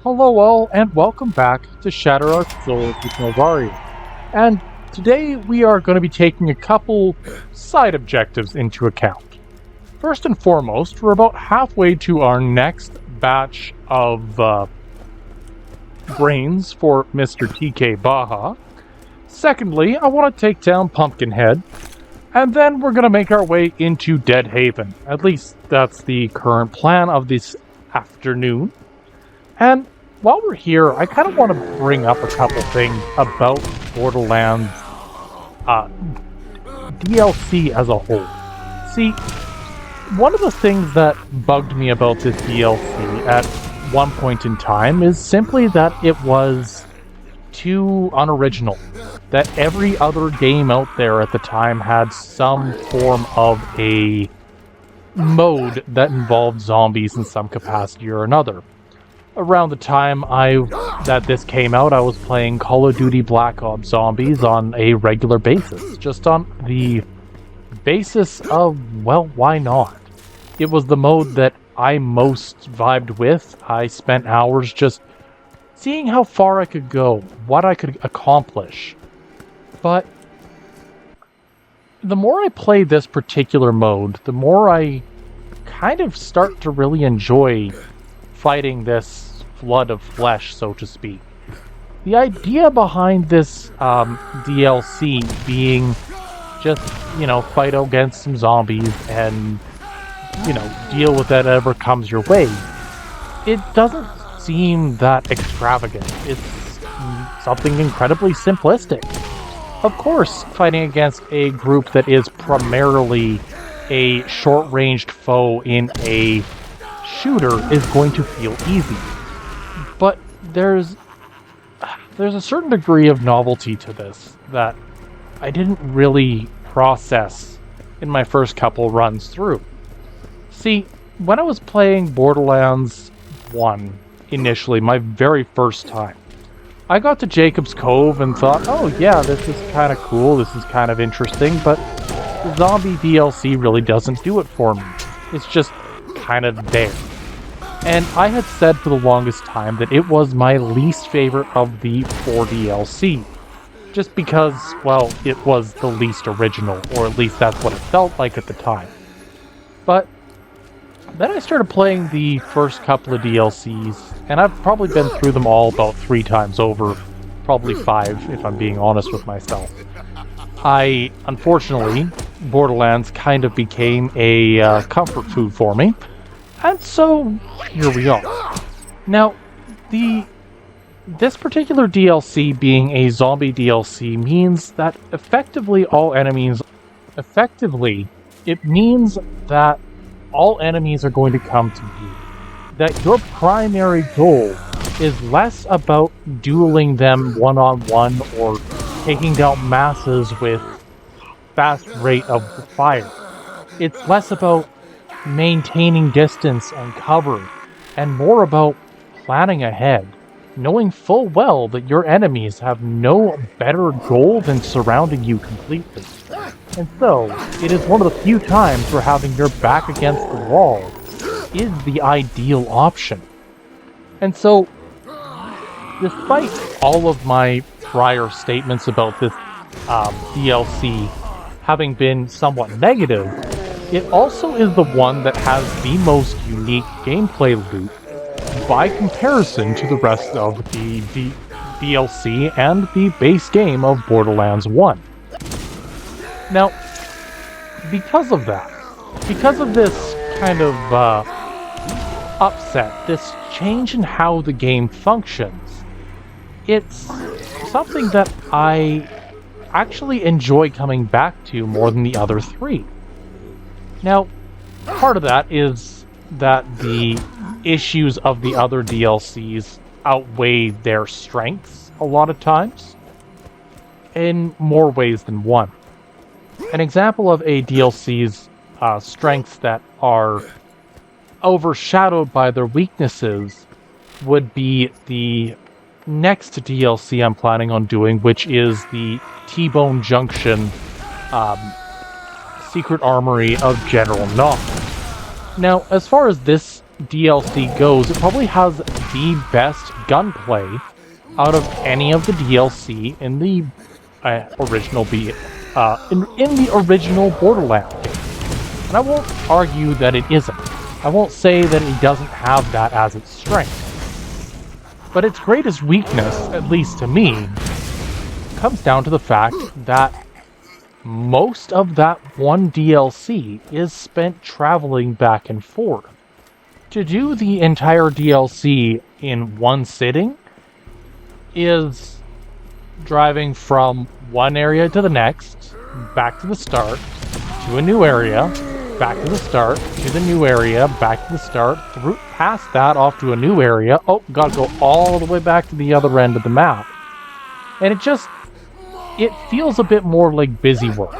Hello all, and welcome back to Shatter Our Souls with Novario. And today we are going to be taking a couple side objectives into account. First and foremost, we're about halfway to our next batch of brains for Mr. TK Baja. Secondly, I want to take down Pumpkinhead. And then we're going to make our way into Dead Haven. At least that's the current plan of this afternoon. And while we're here, I kind of want to bring up a couple things about Borderlands DLC as a whole. See, one of the things that bugged me about this DLC at one point in time is simply that it was too unoriginal. That every other game out there at the time had some form of a mode that involved zombies in some capacity or another. Around the time that this came out, I was playing Call of Duty Black Ops Zombies on a regular basis, just on the basis of, well, why not? It was the mode that I most vibed with. I spent hours just seeing how far I could go, what I could accomplish. But the more I play this particular mode, the more I kind of start to really enjoy fighting this flood of flesh, so to speak. The idea behind this DLC being just, fight against some zombies and, deal with whatever comes your way, it doesn't seem that extravagant. It's something incredibly simplistic. Of course, fighting against a group that is primarily a short-ranged foe in a shooter is going to feel easy. But there's a certain degree of novelty to this that I didn't really process in my first couple runs through. See, when I was playing Borderlands 1 initially, my very first time, I got to Jacob's Cove and thought, oh yeah, this is kind of cool, this is kind of interesting, but the zombie DLC really doesn't do it for me. It's just kind of there. And I had said for the longest time that it was my least favorite of the 4 DLC. Just because, well, it was the least original, or at least that's what it felt like at the time. But then I started playing the first couple of DLCs, and I've probably been through them all about 3 times over, probably 5 if I'm being honest with myself. Unfortunately, Borderlands kind of became a comfort food for me. And so, here we are. Now, this particular DLC being a zombie DLC means that it means that all enemies are going to come to you. That your primary goal is less about dueling them one-on-one or taking down masses with fast rate of fire. It's less about maintaining distance and cover, and more about planning ahead, knowing full well that your enemies have no better goal than surrounding you completely. And so, it is one of the few times where having your back against the wall is the ideal option. And so, despite all of my prior statements about this DLC having been somewhat negative, it also is the one that has the most unique gameplay loop by comparison to the rest of the DLC and the base game of Borderlands 1. Now, because of this kind of upset, this change in how the game functions, it's something that I actually enjoy coming back to more than the other 3. Now, part of that is that the issues of the other DLCs outweigh their strengths a lot of times, in more ways than one. An example of a DLC's strengths that are overshadowed by their weaknesses would be the next DLC I'm planning on doing, which is the T-Bone Junction Secret Armory of General Knowledge. Now, as far as this DLC goes, it probably has the best gunplay out of any of the DLC in the in the original Borderlands game. And I won't argue that it isn't. I won't say that it doesn't have that as its strength. But its greatest weakness, at least to me, comes down to the fact that most of that one DLC is spent traveling back and forth. To do the entire DLC in one sitting is driving from one area to the next, back to the start, to a new area, back to the start, to the new area, back to the start, through past that, off to a new area. Oh, gotta go all the way back to the other end of the map. And it feels a bit more like busy work.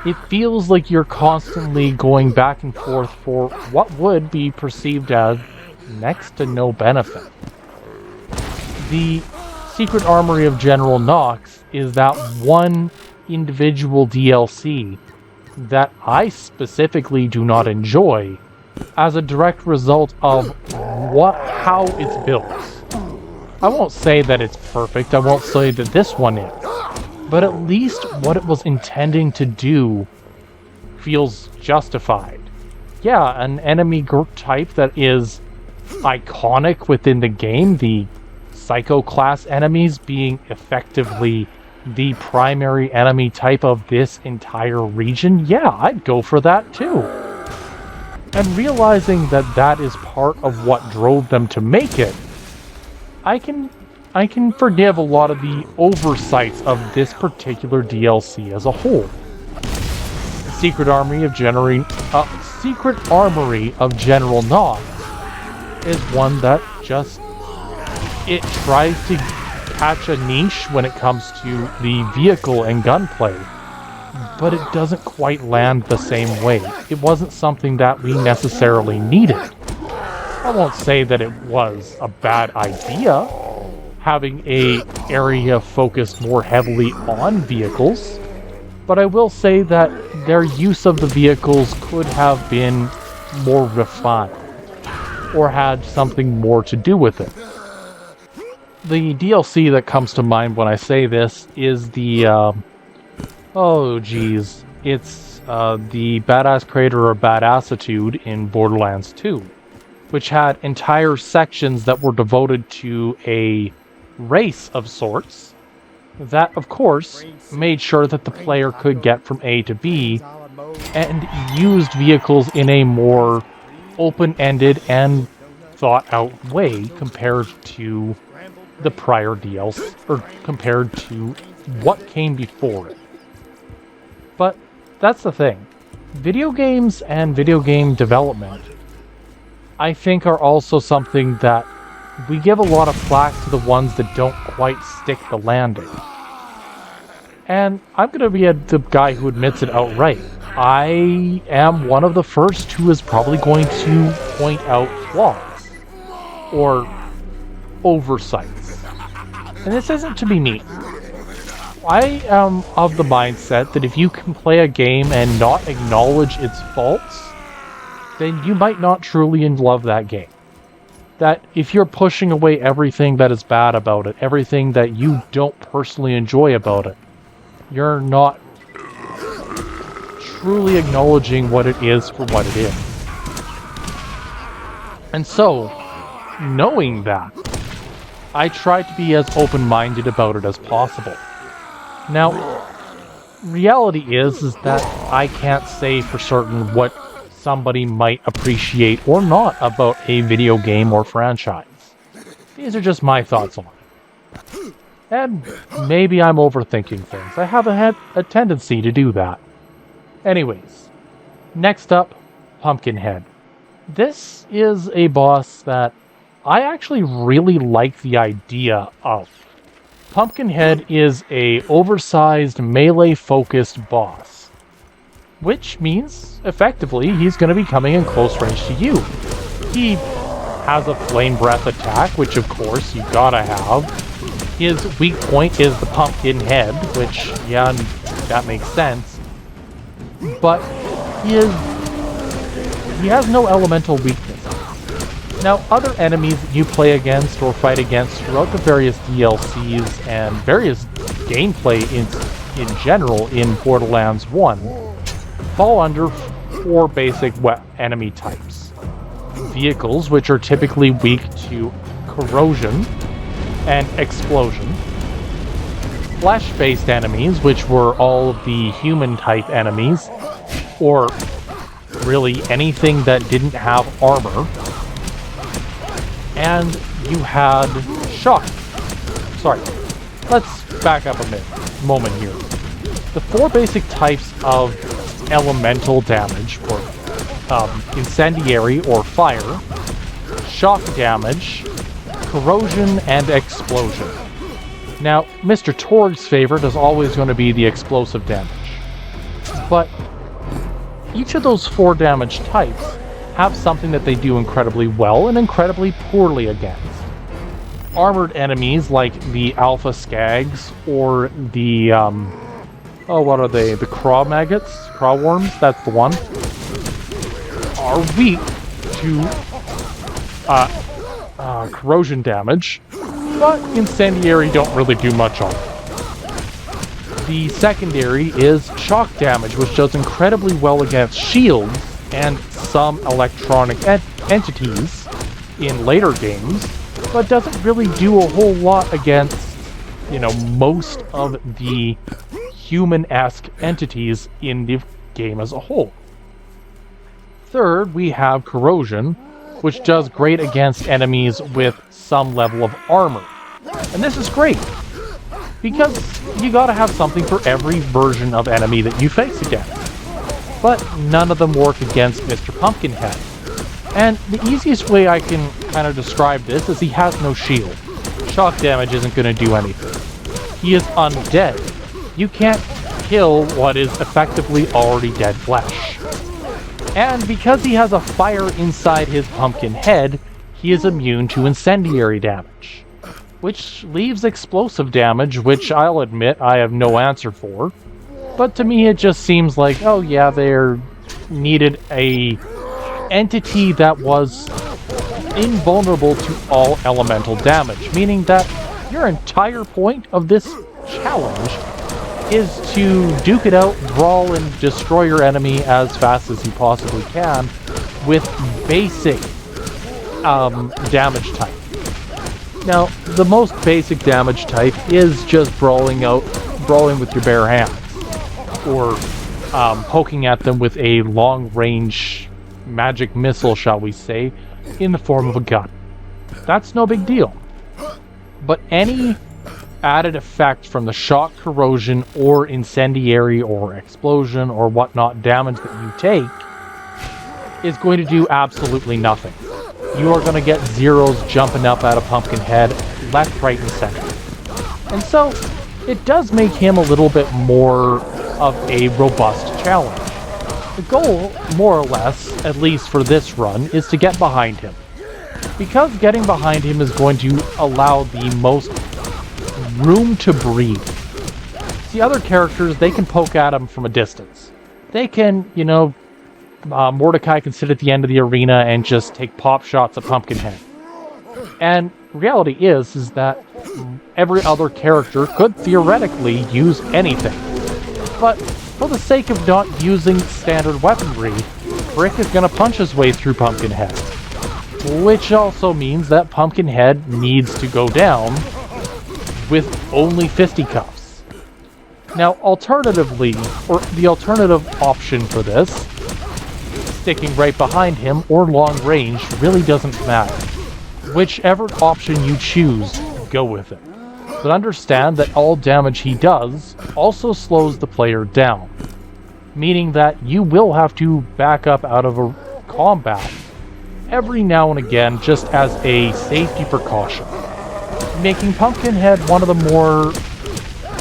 It feels like you're constantly going back and forth for what would be perceived as next to no benefit. The Secret Armory of General Knox is that one individual DLC that I specifically do not enjoy as a direct result of how it's built. I won't say that it's perfect, I won't say that this one is, but at least what it was intending to do feels justified. Yeah, an enemy type that is iconic within the game, the Psycho class enemies being effectively the primary enemy type of this entire region, yeah, I'd go for that too. And realizing that that is part of what drove them to make it, I can forgive a lot of the oversights of this particular DLC as a whole. The Secret Armory of General Knox is one that just it tries to catch a niche when it comes to the vehicle and gunplay, but it doesn't quite land the same way. It wasn't something that we necessarily needed. I won't say that it was a bad idea, having an area focused more heavily on vehicles, but I will say that their use of the vehicles could have been more refined, or had something more to do with it. The DLC that comes to mind when I say this is the, it's the Badass Crater or Badassitude in Borderlands 2, which had entire sections that were devoted to a race of sorts that, of course, made sure that the player could get from A to B and used vehicles in a more open-ended and thought-out way compared to the prior DLC, or compared to what came before it. But that's the thing. Video games and video game development, I think, are also something that we give a lot of flack to the ones that don't quite stick the landing. And I'm going to be the guy who admits it outright. I am one of the first who is probably going to point out flaws or oversights. And this isn't to be neat. I am of the mindset that if you can play a game and not acknowledge its faults, then you might not truly love that game. That if you're pushing away everything that is bad about it, everything that you don't personally enjoy about it, you're not truly acknowledging what it is for what it is. And so, knowing that, I try to be as open-minded about it as possible. Now, reality is that I can't say for certain what somebody might appreciate or not about a video game or franchise. These are just my thoughts on it. And maybe I'm overthinking things. I have a tendency to do that. Anyways, next up, Pumpkinhead. This is a boss that I actually really like the idea of. Pumpkinhead is a oversized melee-focused boss, which means, effectively, he's going to be coming in close range to you. He has a flame breath attack, which of course you gotta have. His weak point is the pumpkin head, which, yeah, that makes sense. But he has no elemental weakness. Now, other enemies that you play against or fight against throughout the various DLCs and various gameplay in general in Borderlands 1 fall under 4 basic enemy types. Vehicles, which are typically weak to corrosion and explosion. Flesh-based enemies, which were all of the human-type enemies, or really anything that didn't have armor. And you had shock. Sorry, let's back up a moment here. The 4 basic types of elemental damage were incendiary or fire, shock damage, corrosion, and explosion. Now, Mr. Torg's favorite is always going to be the explosive damage. But each of those 4 damage types have something that they do incredibly well and incredibly poorly against. Armored enemies like the Alpha Skags or the, what are they? The Craw Maggots? Craw Worms? That's the one. Are weak to corrosion damage, but incendiary don't really do much on it. The secondary is shock damage, which does incredibly well against shields and some electronic entities in later games, but doesn't really do a whole lot against, most of the human-esque entities in the game as a whole. Third, we have corrosion, which does great against enemies with some level of armor. And this is great, because you gotta have something for every version of enemy that you face against. But none of them work against Mr. Pumpkinhead. And the easiest way I can kind of describe this is he has no shield. Shock damage isn't going to do anything. He is undead. You can't kill what is effectively already dead flesh. And because he has a fire inside his pumpkin head, he is immune to incendiary damage. Which leaves explosive damage, which I'll admit I have no answer for. But to me it just seems like, oh yeah, they needed a entity that was invulnerable to all elemental damage. Meaning that your entire point of this challenge is to duke it out, brawl, and destroy your enemy as fast as you possibly can with basic damage type. Now, the most basic damage type is just brawling with your bare hands, or poking at them with a long-range magic missile, shall we say, in the form of a gun. That's no big deal. But any added effect from the shock, corrosion, or incendiary, or explosion, or whatnot damage that you take is going to do absolutely nothing. You are going to get zeros jumping up out of Pumpkinhead left, right, and center. And so, it does make him a little bit more of a robust challenge. The goal, more or less, at least for this run, is to get behind him. Because getting behind him is going to allow the most room to breathe. The other characters, they can poke at him from a distance. They can, Mordecai can sit at the end of the arena and just take pop shots at Pumpkinhead. And reality is that every other character could theoretically use anything. But for the sake of not using standard weaponry, Brick is going to punch his way through Pumpkinhead. Which also means that Pumpkinhead needs to go down with only fisticuffs. Now, alternatively, or the alternative option for this, sticking right behind him or long range really doesn't matter. Whichever option you choose, go with it. But understand that all damage he does also slows the player down, meaning that you will have to back up out of a combat every now and again just as a safety precaution, making Pumpkinhead one of the more,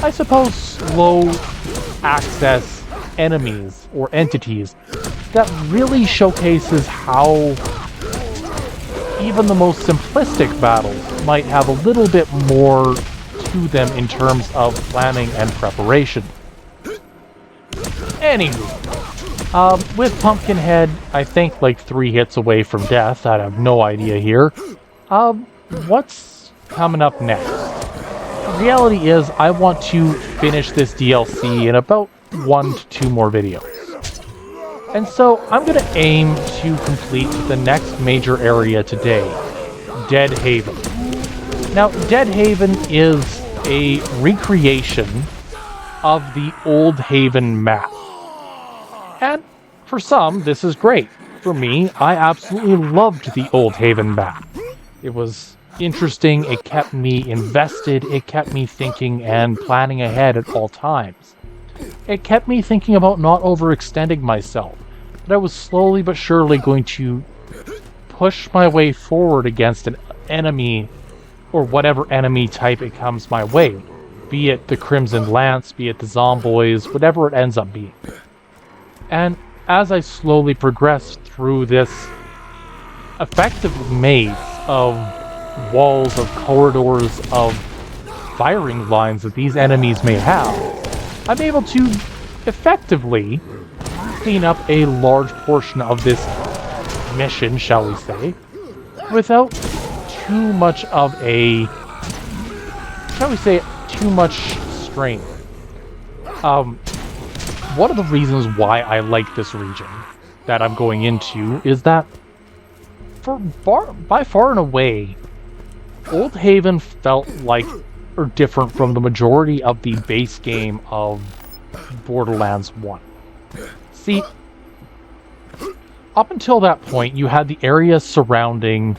I suppose, slow access enemies or entities that really showcases how even the most simplistic battles might have a little bit more to them in terms of planning and preparation. Anywho, With Pumpkinhead, I think like 3 hits away from death. I have no idea here. What's coming up next? The reality is, I want to finish this DLC in about 1 to 2 more videos. And so, I'm going to aim to complete the next major area today, Dead Haven. Now, Dead Haven is a recreation of the Old Haven map. And for some, this is great. For me, I absolutely loved the Old Haven map. It was interesting, it kept me invested, it kept me thinking and planning ahead at all times. It kept me thinking about not overextending myself, that I was slowly but surely going to push my way forward against an enemy, or whatever enemy type it comes my way. Be it the Crimson Lance, be it the Zomboids, whatever it ends up being. And as I slowly progressed through this effective maze of walls, of corridors, of firing lines that these enemies may have, I'm able to effectively clean up a large portion of this mission, shall we say, without too much of a, shall we say, too much strain. One of the reasons why I like this region that I'm going into is that by far and away, Old Haven felt like, or different from the majority of the base game of Borderlands 1. See, up until that point, you had the area surrounding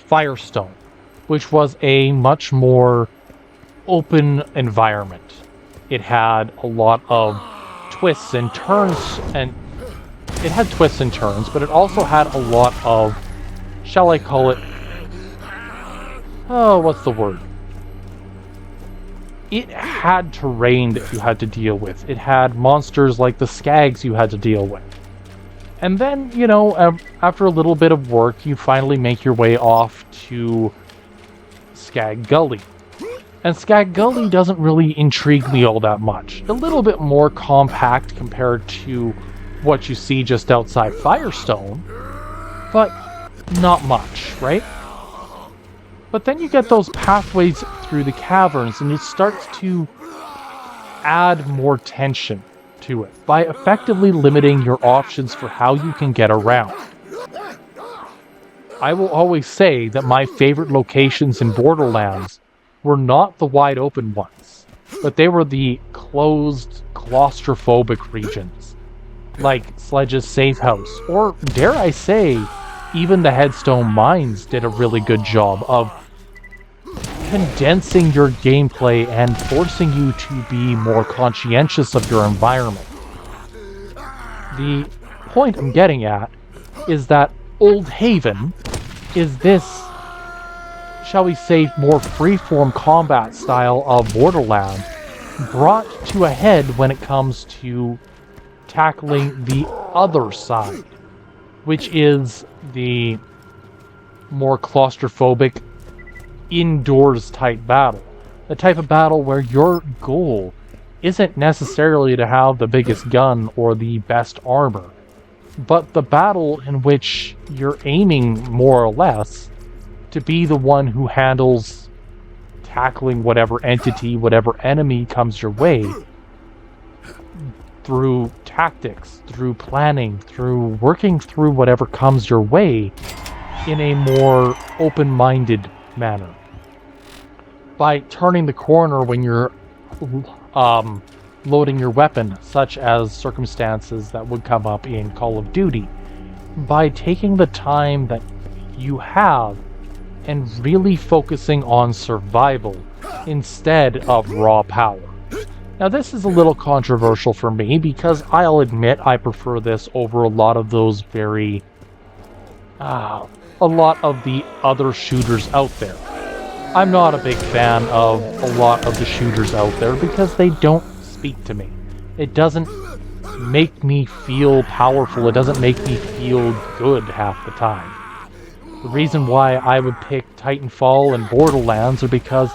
Firestone, which was a much more open environment. It had a lot of twists and turns, and it had twists and turns, but it also had a lot of, shall I call it, oh, what's the word? It had terrain that you had to deal with. It had monsters like the Skags you had to deal with. And then, you know, after a little bit of work, you finally make your way off to Skag Gully. And Skag Gully doesn't really intrigue me all that much. A little bit more compact compared to what you see just outside Firestone, but not much, right? But then you get those pathways through the caverns, and it starts to add more tension to it by effectively limiting your options for how you can get around. I will always say that my favorite locations in Borderlands were not the wide open ones, but they were the closed, claustrophobic regions, like Sledge's safe house, or dare I say, even the Headstone Mines did a really good job of condensing your gameplay and forcing you to be more conscientious of your environment. The point I'm getting at is that Old Haven is this, shall we say, more freeform combat style of Borderlands brought to a head when it comes to tackling the other side, which is the more claustrophobic, indoors type battle. The type of battle where your goal isn't necessarily to have the biggest gun or the best armor, but the battle in which you're aiming more or less to be the one who handles tackling whatever entity, whatever enemy comes your way through tactics, through planning, through working through whatever comes your way in a more open-minded manner. By turning the corner when you're loading your weapon, such as circumstances that would come up in Call of Duty. By taking the time that you have and really focusing on survival instead of raw power. Now this is a little controversial for me because I'll admit I prefer this over a lot of those very... a lot of the other shooters out there. I'm not a big fan of a lot of the shooters out there because they don't speak to me. It doesn't make me feel powerful. It doesn't make me feel good half the time. The reason why I would pick Titanfall and Borderlands are because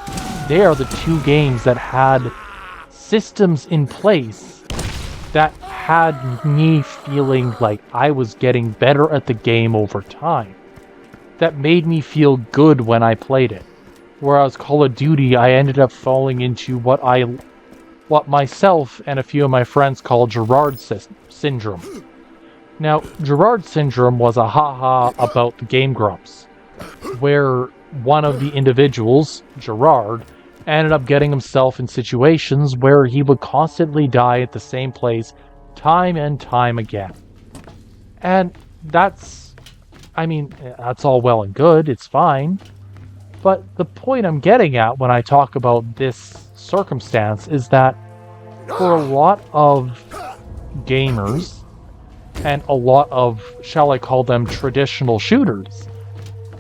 they are the two games that had systems in place that had me feeling like I was getting better at the game over time. That made me feel good when I played it. Whereas Call of Duty, I ended up falling into what myself and a few of my friends call Gerard syndrome. Now, Gerard syndrome was a haha about the Game Grumps, where one of the individuals, Gerard, ended up getting himself in situations where he would constantly die at the same place time and time again. And that's all well and good, it's fine. But the point I'm getting at when I talk about this circumstance is that for a lot of gamers, and a lot of, shall I call them, traditional shooters,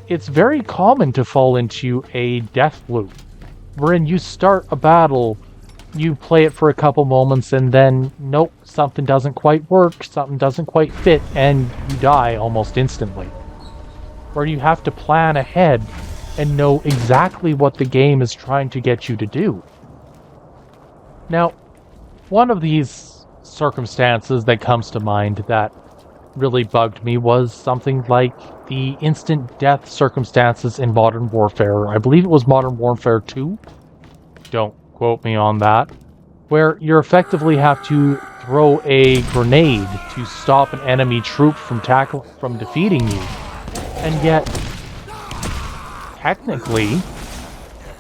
it's very common to fall into a death loop, wherein you start a battle, you play it for a couple moments, and then, nope, something doesn't quite work, something doesn't quite fit, and you die almost instantly. Where you have to plan ahead and know exactly what the game is trying to get you to do. Now, one of these circumstances that comes to mind that really bugged me was something like the instant death circumstances in Modern Warfare. I believe it was Modern Warfare 2. Don't quote me on that. Where you effectively have to throw a grenade to stop an enemy troop from defeating you. And yet, technically,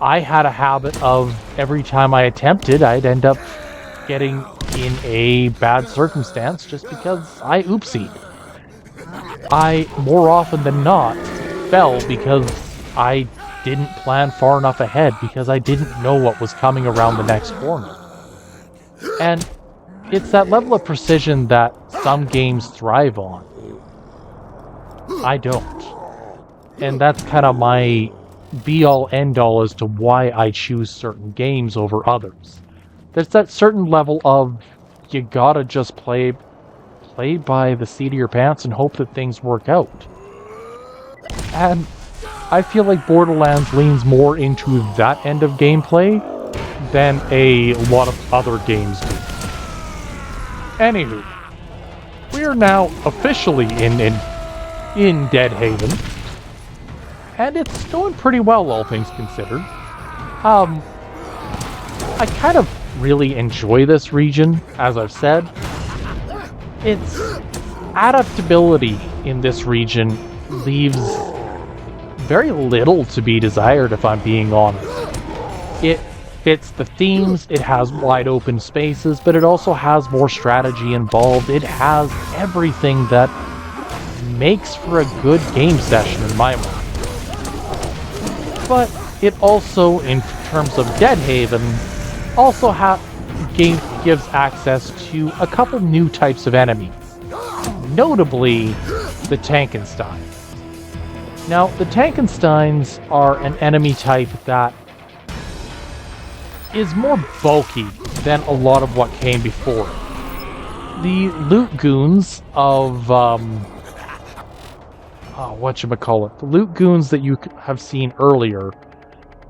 I had a habit of every time I attempted, I'd end up getting in a bad circumstance just because I oopsied. I, more often than not, fell because I didn't plan far enough ahead, because I didn't know what was coming around the next corner. And it's that level of precision that some games thrive on. I don't. And that's kind of my be-all, end-all as to why I choose certain games over others. There's that certain level of, you gotta just play by the seat of your pants and hope that things work out. And I feel like Borderlands leans more into that end of gameplay than a lot of other games do. Anywho, we are now officially in Deadhaven, and it's going pretty well, all things considered. I kind of really enjoy this region, as I've said. Its adaptability in this region leaves very little to be desired, if I'm being honest. It fits the themes, it has wide open spaces, but it also has more strategy involved. It has everything that makes for a good game session in my mind. But it also, in terms of Deadhaven, also gives access to a couple new types of enemies, notably the Tankensteins. Now, the Tankensteins are an enemy type that is more bulky than a lot of what came before. The loot goons of, the loot goons that you have seen earlier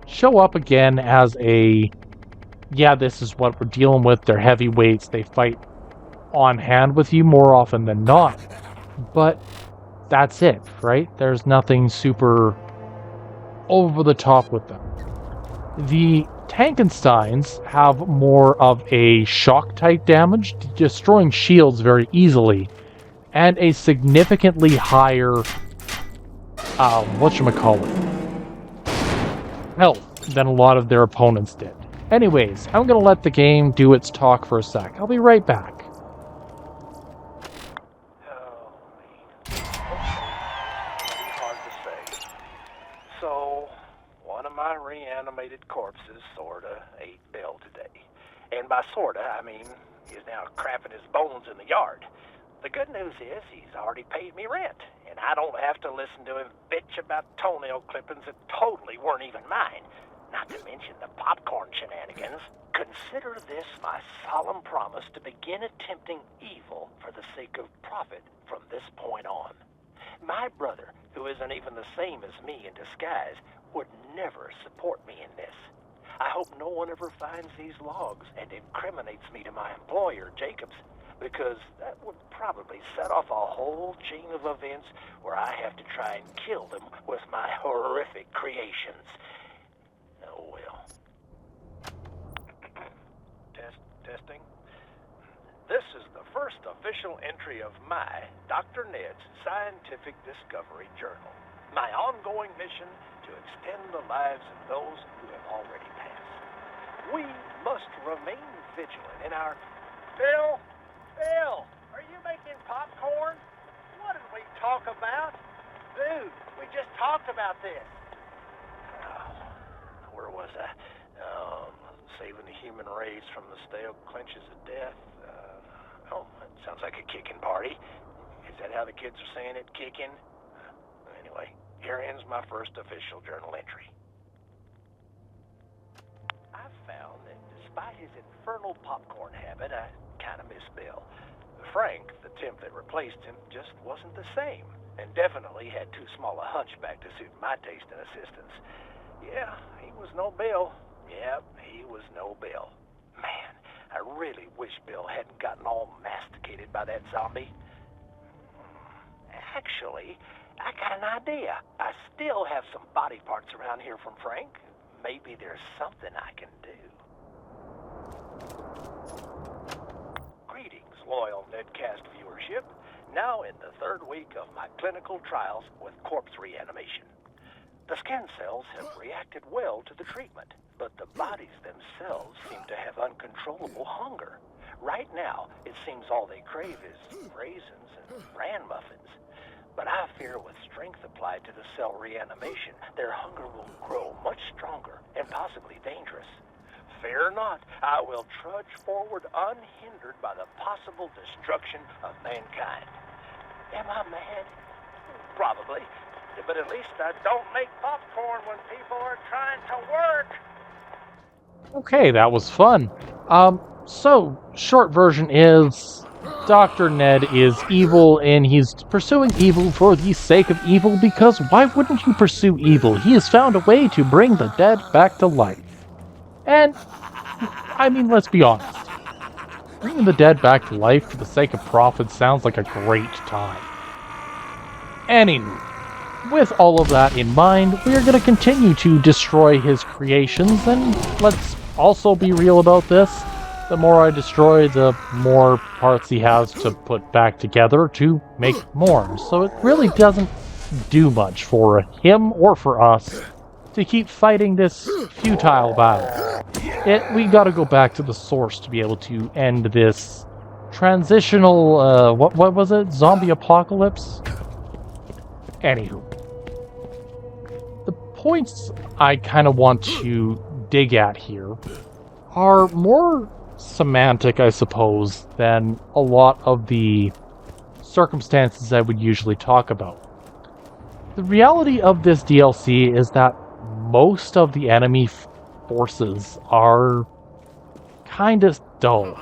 show up again as this is what we're dealing with. They're heavyweights. They fight on hand with you more often than not. But that's it, right? There's nothing super over the top with them. The Tankensteins have more of a shock type damage, destroying shields very easily, and a significantly higher health than a lot of their opponents did. Anyways, I'm gonna let the game do its talk for a sec. I'll be right back. Hard to say. So, one of my reanimated corpses sorta ate Bill today. And by sorta, I mean he's now crapping his bones in the yard. The good news is he's already paid me rent, and I don't have to listen to him bitch about toenail clippings that totally weren't even mine. Not to mention the popcorn shenanigans. Consider this my solemn promise to begin attempting evil for the sake of profit from this point on. My brother, who isn't even the same as me in disguise, would never support me in this. I hope no one ever finds these logs and incriminates me to my employer, Jacobs. because that would probably set off a whole chain of events where I have to try and kill them with my horrific creations. Oh well. Testing. This is the first official entry of my, Dr. Ned's, Scientific Discovery Journal. My ongoing mission to extend the lives of those who have already passed. We must remain vigilant in our... Bill, are you making popcorn? What did we talk about? Dude, we just talked about this. Where was I? Saving the human race from the stale clenches of death. That sounds like a kicking party. Is that how the kids are saying it, kicking? Anyway, here ends my first official journal entry. I found that despite his infernal popcorn habit, I kind of miss Bill. Frank, the temp that replaced him, just wasn't the same, and definitely had too small a hunchback to suit my taste in assistance. Yeah, he was no Bill. Yep, he was no Bill. Man, I really wish Bill hadn't gotten all masticated by that zombie. Actually, I got an idea. I still have some body parts around here from Frank. Maybe there's something I can do. Greetings, loyal Nedcast viewership. Now in the third week of my clinical trials with corpse reanimation. The skin cells have reacted well to the treatment, but the bodies themselves seem to have uncontrollable hunger. Right now, it seems all they crave is raisins and bran muffins. But I fear with strength applied to the cell reanimation, their hunger will grow much stronger and possibly dangerous. Fear not, I will trudge forward unhindered by the possible destruction of mankind. Am I mad? Probably. But at least I don't make popcorn when people are trying to work. Okay, that was fun. So, short version is... Dr. Ned is evil, and he's pursuing evil for the sake of evil, because why wouldn't you pursue evil? He has found a way to bring the dead back to life. And, I mean, let's be honest. Bringing the dead back to life for the sake of profit sounds like a great time. Anywho, with all of that in mind, we are going to continue to destroy his creations, and let's also be real about this. The more I destroy, the more parts he has to put back together to make more. So it really doesn't do much for him or for us to keep fighting this futile battle. We gotta go back to the source to be able to end this transitional, what was it? Zombie apocalypse? Anywho. The points I kind of want to dig at here are more semantic, I suppose, than a lot of the circumstances I would usually talk about. The reality of this DLC is that most of the enemy forces are kind of dull.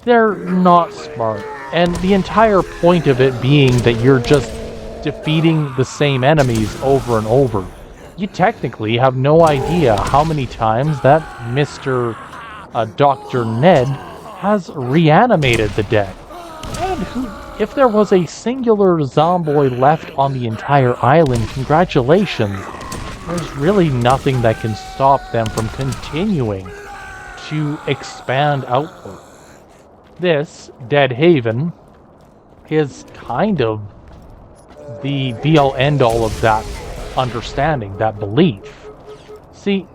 They're not smart, and the entire point of it being that you're just defeating the same enemies over and over. You technically have no idea how many times that Mr. Dr. Ned has reanimated the dead. And if there was a singular zomboid left on the entire island, congratulations. There's really nothing that can stop them from continuing to expand outward. This, Dead Haven, is kind of the be-all end-all of that understanding, that belief. See,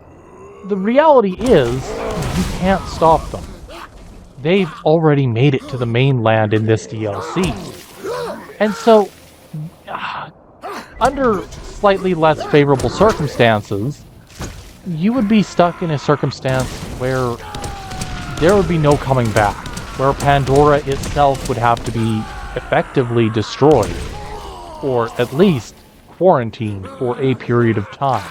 the reality is, you can't stop them. They've already made it to the mainland in this DLC. And so, under slightly less favorable circumstances, you would be stuck in a circumstance where there would be no coming back, where Pandora itself would have to be effectively destroyed, or at least quarantined for a period of time.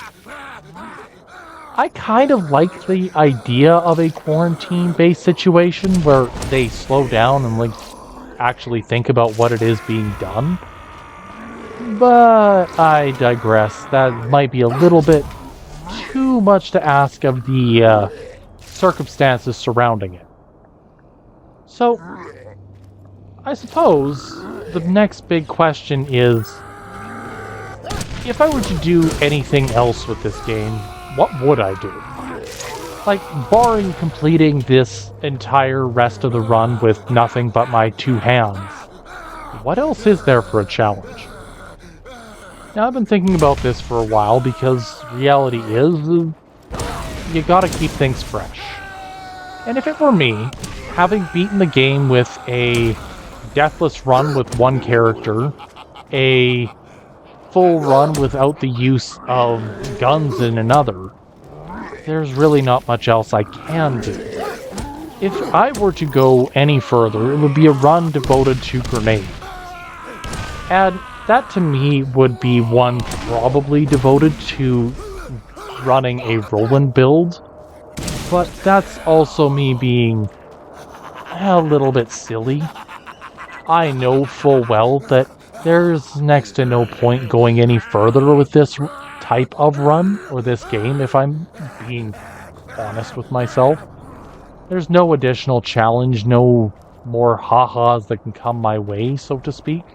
I kind of like the idea of a quarantine-based situation where they slow down and actually think about what it is being done. But I digress. That might be a little bit too much to ask of the circumstances surrounding it. So, I suppose the next big question is, if I were to do anything else with this game, what would I do? Like, barring completing this entire rest of the run with nothing but my 2 hands, what else is there for a challenge? Now, I've been thinking about this for a while because reality is, you gotta keep things fresh. And if it were me, having beaten the game with a deathless run with one character, a full run without the use of guns in another, there's really not much else I can do. If I were to go any further, it would be a run devoted to grenades. And that to me would be one probably devoted to running a Roland build, but that's also me being a little bit silly. I know full well that there's next to no point going any further with this type of run, or this game, if I'm being honest with myself. There's no additional challenge, no more ha-has that can come my way, so to speak.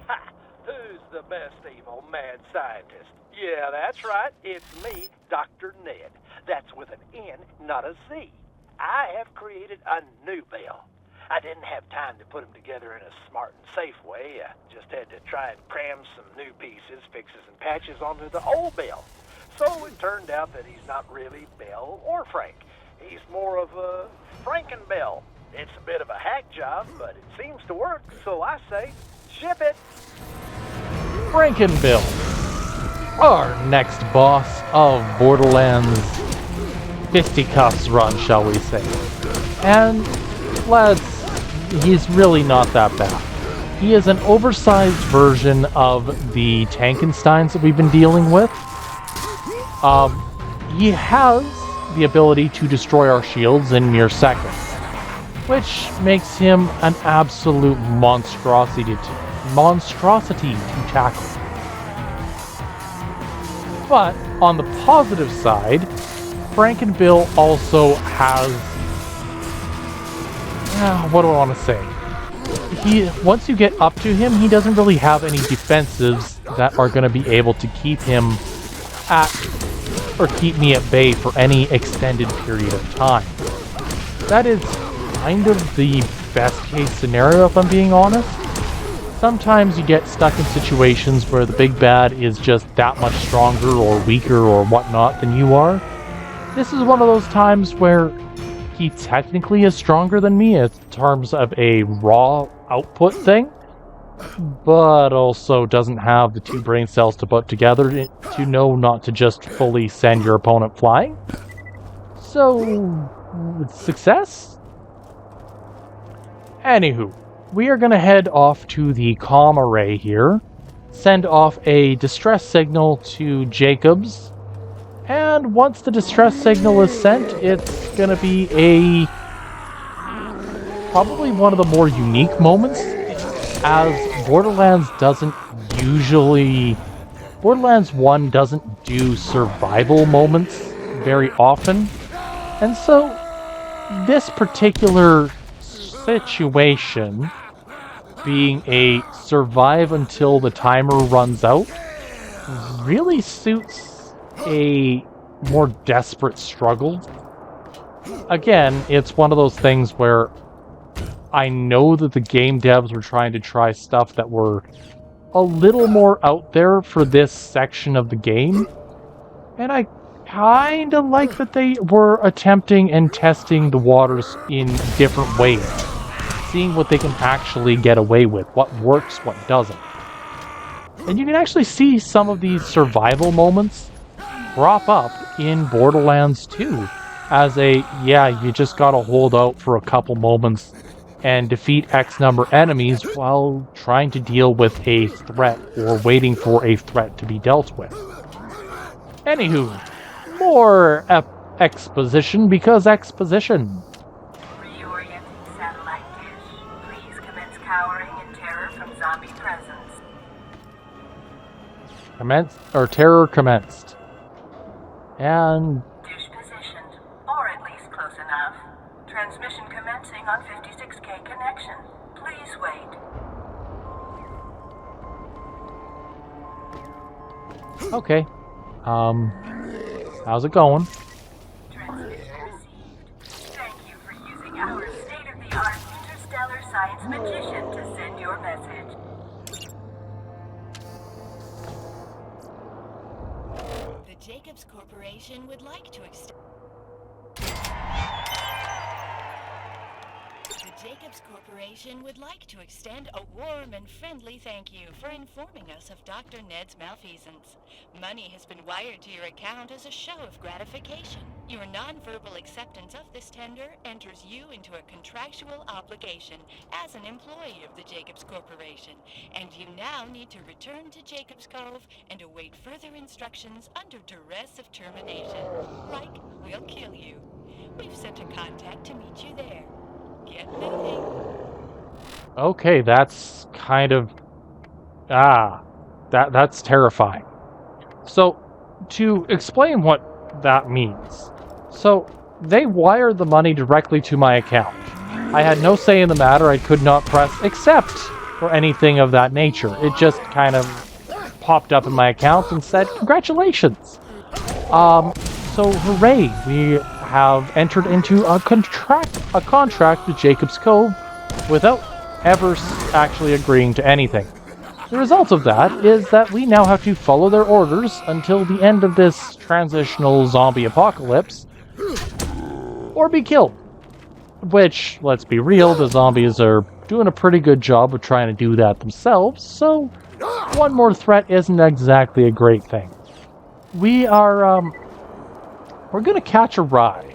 Ha! Who's the best evil mad scientist? Yeah, that's right. It's me, Dr. Ned. That's with an N, not a Z. I have created a new Bell. I didn't have time to put them together in a smart and safe way. I just had to try and cram some new pieces, fixes, and patches onto the old Bell. So it turned out that he's not really Bell or Frank. He's more of a Franken-Bell. It's a bit of a hack job, but it seems to work, so I say, ship it. Frankenbill, our next boss of Borderlands fisticuffs run, shall we say. And lads, he's really not that bad. He is an oversized version of the Tankensteins that we've been dealing with. He has the ability to destroy our shields in mere seconds, which makes him an absolute monstrosity to tackle. But on the positive side, Frankenbill also has, what do I want to say? Once you get up to him, he doesn't really have any defensives that are going to be able to keep him at, or keep me at bay for any extended period of time. That is kind of the best case scenario, if I'm being honest. Sometimes you get stuck in situations where the big bad is just that much stronger or weaker or whatnot than you are. This is one of those times where he technically is stronger than me in terms of a raw output thing, but also doesn't have the 2 brain cells to put together to know not to just fully send your opponent flying. So, success? Anywho, we are going to head off to the comm array here, send off a distress signal to Jacobs, and once the distress signal is sent, it's going to be probably one of the more unique moments, as Borderlands 1 doesn't do survival moments very often, and so this particular situation, being a survive until the timer runs out, really suits a more desperate struggle. Again, it's one of those things where I know that the game devs were trying to try stuff that were a little more out there for this section of the game, and I kind of like that they were attempting and testing the waters in different ways, seeing what they can actually get away with, what works, what doesn't. And you can actually see some of these survival moments crop up in Borderlands 2 as you just gotta hold out for a couple moments and defeat X number enemies while trying to deal with a threat or waiting for a threat to be dealt with. Anywho, more exposition because exposition. Reorienting satellite dish. Please commence cowering in terror from zombie presence. Terror commenced. And Dish positioned, or at least close enough. Transmission commencing on 56K connection. Please wait. Okay. How's it going? Transmission received. Thank you for using our state-of-the-art interstellar science magician to send your message. The Jacobs Corporation would like to extend... The Jacobs Corporation would like to extend a warm and friendly thank you for informing us of Dr. Ned's malfeasance. Money has been wired to your account as a show of gratification. Your nonverbal acceptance of this tender enters you into a contractual obligation as an employee of the Jacobs Corporation, and you now need to return to Jacobs Cove and await further instructions under duress of termination. Like, we'll kill you. We've sent a contact to meet you there. Get moving. Okay, that's kind of... That's terrifying. So, to explain what that means. So, they wired the money directly to my account. I had no say in the matter. I could not press accept or anything of that nature. It just kind of popped up in my account and said, congratulations. So hooray, we have entered into a contract with Jacobs Cove without ever actually agreeing to anything. The result of that is that we now have to follow their orders until the end of this transitional zombie apocalypse, or be killed. Which, let's be real, the zombies are doing a pretty good job of trying to do that themselves, so one more threat isn't exactly a great thing. We're gonna catch a ride.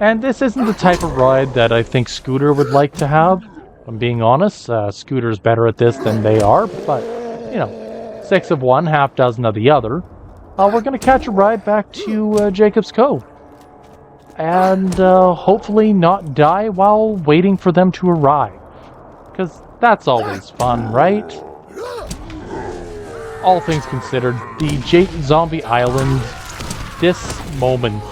And this isn't the type of ride that I think Scooter would like to have. If I'm being honest, Scooter's better at this than they are, but, you know, 6 of one, half dozen of the other. We're gonna catch a ride back to Jacobs Cove. And hopefully not die while waiting for them to arrive. Because that's always fun, right? All things considered, the Zombie Island, this moment,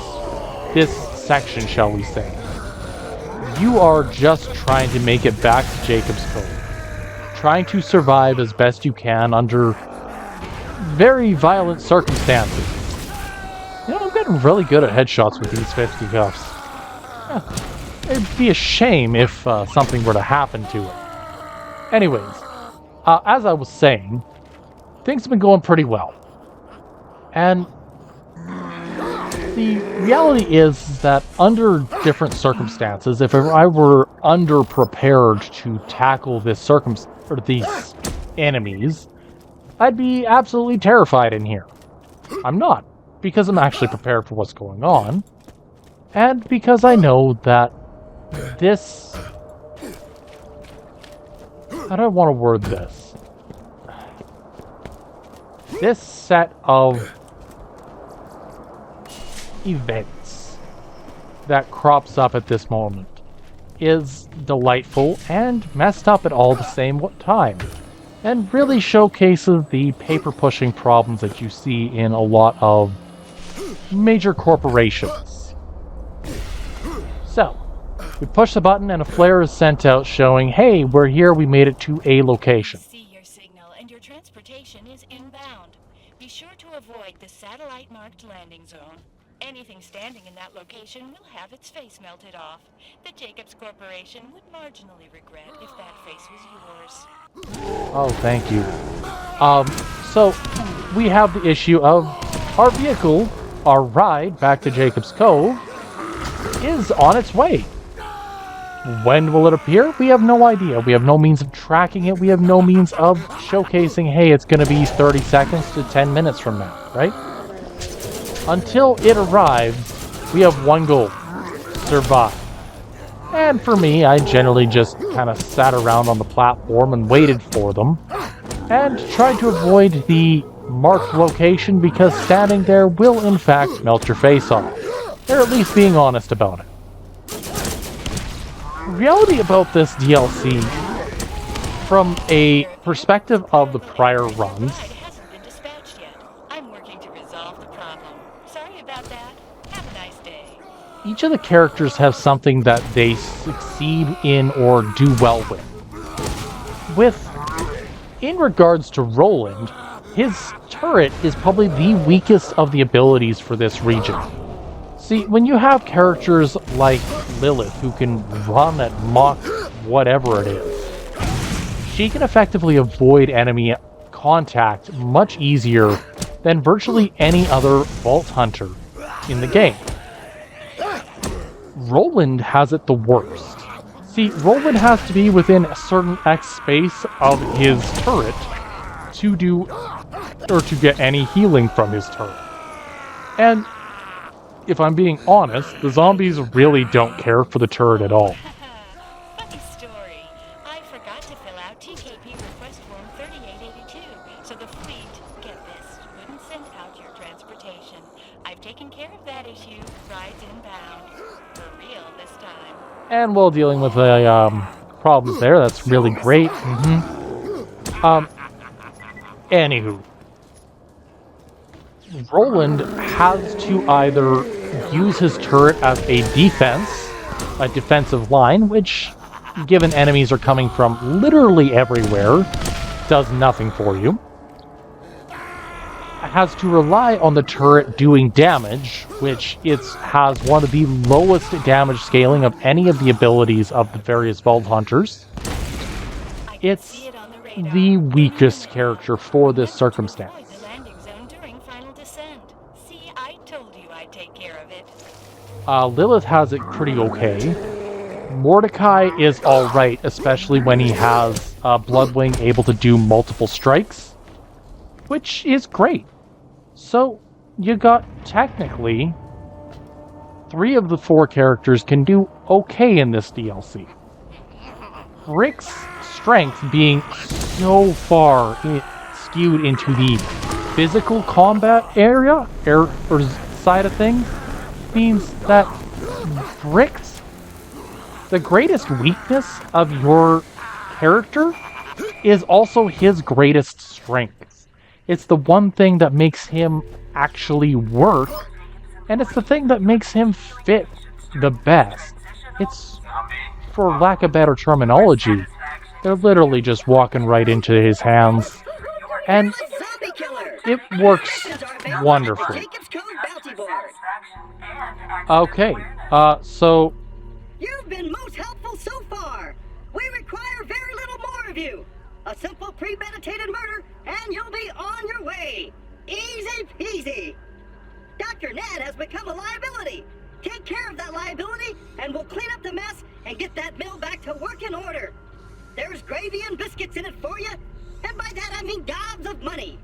this section, shall we say, you are just trying to make it back to Jacobs Cove. Trying to survive as best you can under very violent circumstances. You know, I'm getting really good at headshots with these 50 cuffs. It'd be a shame if something were to happen to it. Anyways, as I was saying, things have been going pretty well. And the reality is that under different circumstances, if I were underprepared to tackle these enemies, I'd be absolutely terrified in here. I'm not, because I'm actually prepared for what's going on, and because I know that this... How do I want to word this? This set of events that crops up at this moment is delightful and messed up at all the same time, and really showcases the paper-pushing problems that you see in a lot of major corporations. So, we push the button and a flare is sent out showing, hey, we're here, we made it to a location. See your signal and your transportation is inbound. Be sure to avoid the satellite-marked landing zone. Anything standing in that location will have its face melted off. The Jacobs Corporation would marginally regret if that face was yours. Oh, thank you. So, we have the issue of our vehicle, our ride back to Jacobs Cove, is on its way. When will it appear? We have no idea. We have no means of tracking it. We have no means of showcasing, hey, it's going to be 30 seconds to 10 minutes from now, right? Until it arrives, we have one goal: survive. And for me, I generally just kind of sat around on the platform and waited for them, and tried to avoid the marked location because standing there will in fact melt your face off. They're at least being honest about it. The reality about this DLC, from a perspective of the prior runs, Hasn't been dispatched yet. I'm working to resolve the problem. Sorry about that. Have a nice day. each of the characters have something that they succeed in or do well with. In regards to Roland, his turret is probably the weakest of the abilities for this region. See, when you have characters like Lilith who can run at Mach whatever it is, she can effectively avoid enemy contact much easier than virtually any other Vault Hunter in the game. Roland has it the worst. See, Roland has to be within a certain X space of his turret to get any healing from his turret. And if I'm being honest, the zombies really don't care for the turret at all. Funny story. I forgot to fill out TKP request form 3882, so the fleet, get this, wouldn't send out your transportation. I've taken care of that issue. Rides inbound. For real this time. And while dealing with the problems there, that's really great. Anywho, Roland has to either use his turret as a defensive line, which, given enemies are coming from literally everywhere, does nothing for you. Has to rely on the turret doing damage, which has one of the lowest damage scaling of any of the abilities of the various Vault Hunters. It's the weakest character for this circumstance. The landing zone during final descent. See, I told you I'd take care of it. Lilith has it pretty okay. Mordecai is alright, especially when he has Bloodwing able to do multiple strikes, which is great. So, you got, technically, 3 of the 4 characters can do okay in this DLC. Rick's strength being so far skewed into the physical combat area, or side of things, means that Rick's, the greatest weakness of your character, is also his greatest strength. It's the one thing that makes him actually work, and it's the thing that makes him fit the best. It's, for lack of better terminology, they're literally just walking right into his hands, and it works wonderfully. Okay, so... You've been most helpful so far. We require very little more of you. A simple premeditated murder, and you'll be on your way. Easy peasy. Dr. Ned has become a liability. Take care of that liability, and we'll clean up the mess and get that mill back to work in order. There's gravy and biscuits in it for you, and by that I mean gobs of money.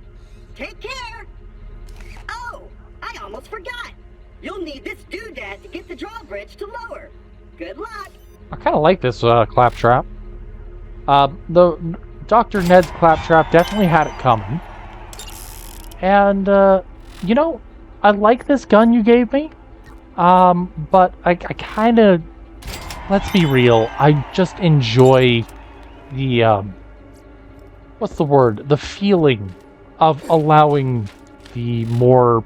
Take care. Oh, I almost forgot. You'll need this doodad to get the drawbridge to lower. Good luck. I kind of like this claptrap. The Dr. Ned's claptrap definitely had it coming. And, you know, I like this gun you gave me. But I kind of, let's be real, I just enjoy the, what's the word? The feeling of allowing the more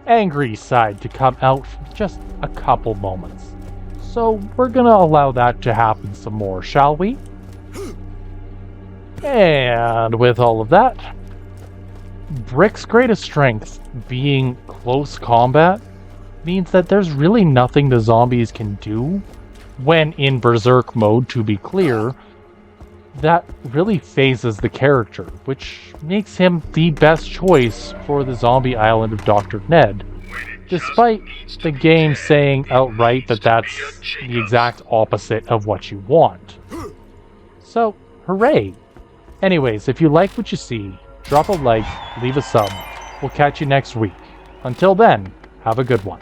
angry side to come out for just a couple moments. So we're gonna allow that to happen some more, shall we? And with all of that, Brick's greatest strength being close combat means that there's really nothing the zombies can do when in Berserk mode, to be clear, that really phases the character, which makes him the best choice for the zombie island of Dr. Ned, despite the game saying outright that that's the exact opposite of what you want. So, hooray! Anyways, if you like what you see, drop a like, leave a sub. We'll catch you next week. Until then, have a good one.